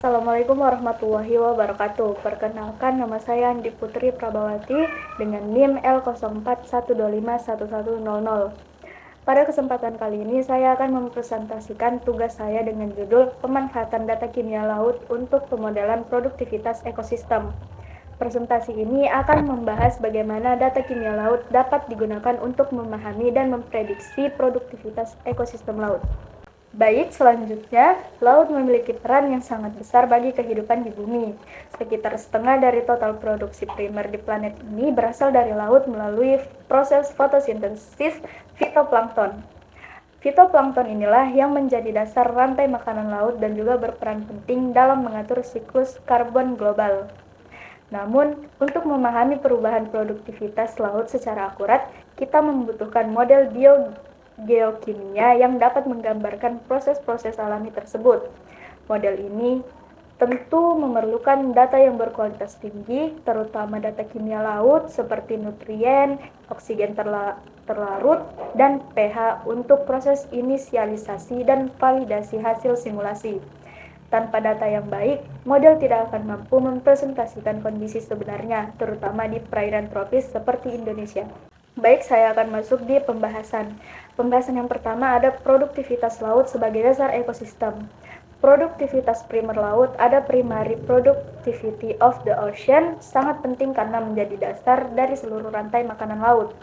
Assalamualaikum warahmatullahi wabarakatuh. Perkenalkan, nama saya Andi Putri Prabawati dengan NIM L0412511100. Pada kesempatan kali ini saya akan mempresentasikan tugas saya dengan judul Pemanfaatan Data Kimia Laut untuk Pemodelan Produktivitas Ekosistem. Presentasi ini akan membahas bagaimana data kimia laut dapat digunakan untuk memahami dan memprediksi produktivitas ekosistem laut. Baik, selanjutnya, laut memiliki peran yang sangat besar bagi kehidupan di bumi. Sekitar setengah dari total produksi primer di planet ini berasal dari laut melalui proses fotosintesis fitoplankton. Fitoplankton inilah yang menjadi dasar rantai makanan laut dan juga berperan penting dalam mengatur siklus karbon global. Namun, untuk memahami perubahan produktivitas laut secara akurat, kita membutuhkan model biogeokimia yang dapat menggambarkan proses-proses alami tersebut. Model ini tentu memerlukan data yang berkualitas tinggi, terutama data kimia laut seperti nutrien, oksigen terlarut, dan pH untuk proses inisialisasi dan validasi hasil simulasi. Tanpa data yang baik, model tidak akan mampu mempresentasikan kondisi sebenarnya, terutama di perairan tropis seperti Indonesia. Baik, saya akan masuk di pembahasan. Pembahasan yang pertama ada produktivitas laut sebagai dasar ekosistem. Produktivitas primer laut ada primary productivity of the ocean, sangat penting karena menjadi dasar dari seluruh rantai makanan laut.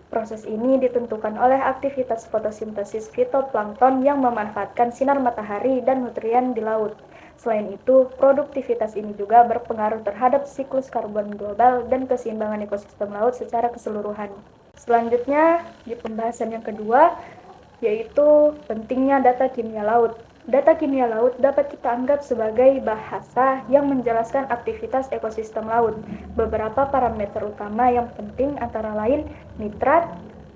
Proses ini ditentukan oleh aktivitas fotosintesis fitoplankton yang memanfaatkan sinar matahari dan nutrien di laut. Selain itu, produktivitas ini juga berpengaruh terhadap siklus karbon global dan keseimbangan ekosistem laut secara keseluruhan. Selanjutnya, di pembahasan yang kedua, yaitu pentingnya data kimia laut. Data kimia laut dapat kita anggap sebagai bahasa yang menjelaskan aktivitas ekosistem laut. Beberapa parameter utama yang penting antara lain nitrat,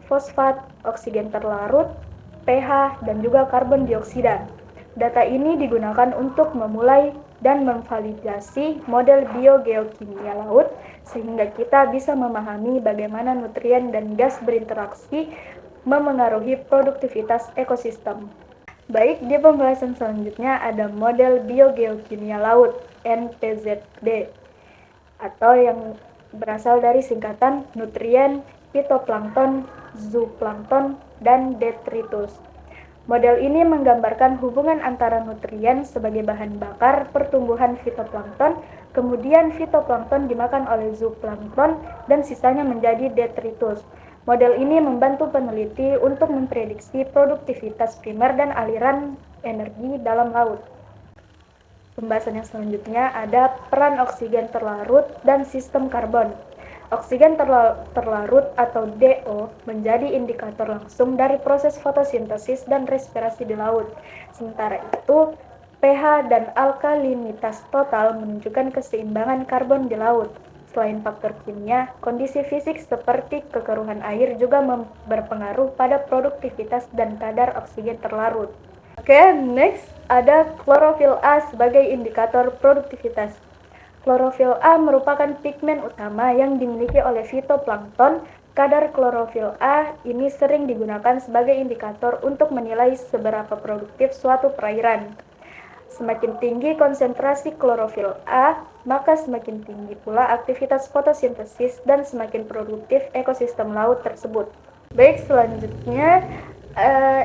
fosfat, oksigen terlarut, pH, dan juga karbon dioksida. Data ini digunakan untuk memulai dan memvalidasi model biogeokimia laut sehingga kita bisa memahami bagaimana nutrien dan gas berinteraksi memengaruhi produktivitas ekosistem. Baik, di pembahasan selanjutnya ada model biogeokimia laut (NPZD) atau yang berasal dari singkatan nutrien, fitoplankton, zooplankton, dan detritus. Model ini menggambarkan hubungan antara nutrien sebagai bahan bakar pertumbuhan fitoplankton, kemudian fitoplankton dimakan oleh zooplankton dan sisanya menjadi detritus. Model ini membantu peneliti untuk memprediksi produktivitas primer dan aliran energi dalam laut. Pembahasan yang selanjutnya ada peran oksigen terlarut dan sistem karbon. Oksigen terlarut atau DO menjadi indikator langsung dari proses fotosintesis dan respirasi di laut. Sementara itu, pH dan alkalinitas total menunjukkan keseimbangan karbon di laut. Selain faktor kimia, kondisi fisik seperti kekeruhan air juga berpengaruh pada produktivitas dan kadar oksigen terlarut. Oke, next ada klorofil A sebagai indikator produktivitas. Klorofil A merupakan pigmen utama yang dimiliki oleh fitoplankton. Kadar klorofil A ini sering digunakan sebagai indikator untuk menilai seberapa produktif suatu perairan. Semakin tinggi konsentrasi klorofil A, maka semakin tinggi pula aktivitas fotosintesis dan semakin produktif ekosistem laut tersebut. Baik, selanjutnya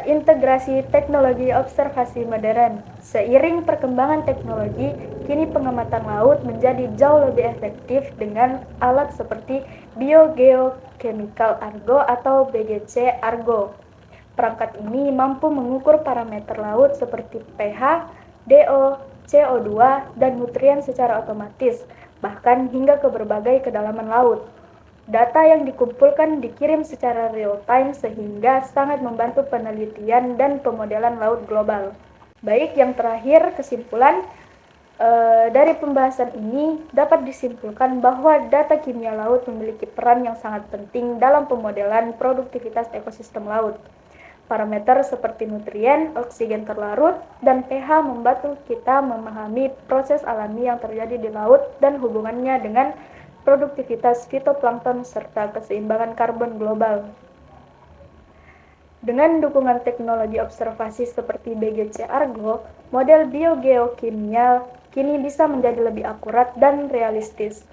integrasi teknologi observasi modern. Seiring perkembangan teknologi, kini pengamatan laut menjadi jauh lebih efektif dengan alat seperti Biogeochemical Argo atau BGC Argo. Perangkat ini mampu mengukur parameter laut seperti pH, DO, CO2, dan nutrien secara otomatis, bahkan hingga ke berbagai kedalaman laut. Data yang dikumpulkan dikirim secara real-time sehingga sangat membantu penelitian dan pemodelan laut global. Baik, yang terakhir, kesimpulan dari pembahasan ini dapat disimpulkan bahwa data kimia laut memiliki peran yang sangat penting dalam pemodelan produktivitas ekosistem laut. Parameter seperti nutrien, oksigen terlarut, dan pH membantu kita memahami proses alami yang terjadi di laut dan hubungannya dengan produktivitas fitoplankton serta keseimbangan karbon global. Dengan dukungan teknologi observasi seperti BGC Argo, model biogeokimia kini bisa menjadi lebih akurat dan realistis.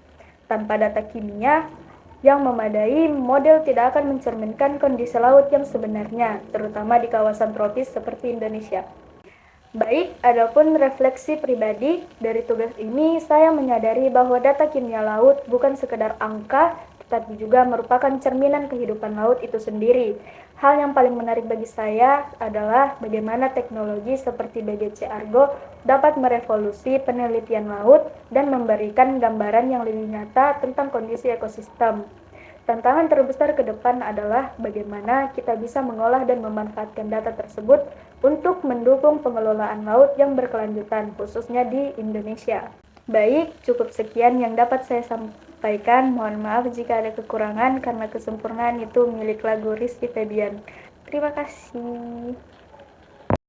Tanpa data kimia yang memadai, model tidak akan mencerminkan kondisi laut yang sebenarnya, terutama di kawasan tropis seperti Indonesia. Baik, adapun refleksi pribadi dari tugas ini, saya menyadari bahwa data kimia laut bukan sekedar angka, tetapi juga merupakan cerminan kehidupan laut itu sendiri. Hal yang paling menarik bagi saya adalah bagaimana teknologi seperti BGC Argo dapat merevolusi penelitian laut dan memberikan gambaran yang lebih nyata tentang kondisi ekosistem. Tantangan terbesar ke depan adalah bagaimana kita bisa mengolah dan memanfaatkan data tersebut untuk mendukung pengelolaan laut yang berkelanjutan, khususnya di Indonesia. Baik, cukup sekian yang dapat saya sampaikan. Mohon maaf jika ada kekurangan karena kesempurnaan itu milik lagu Rizky Febian. Terima kasih.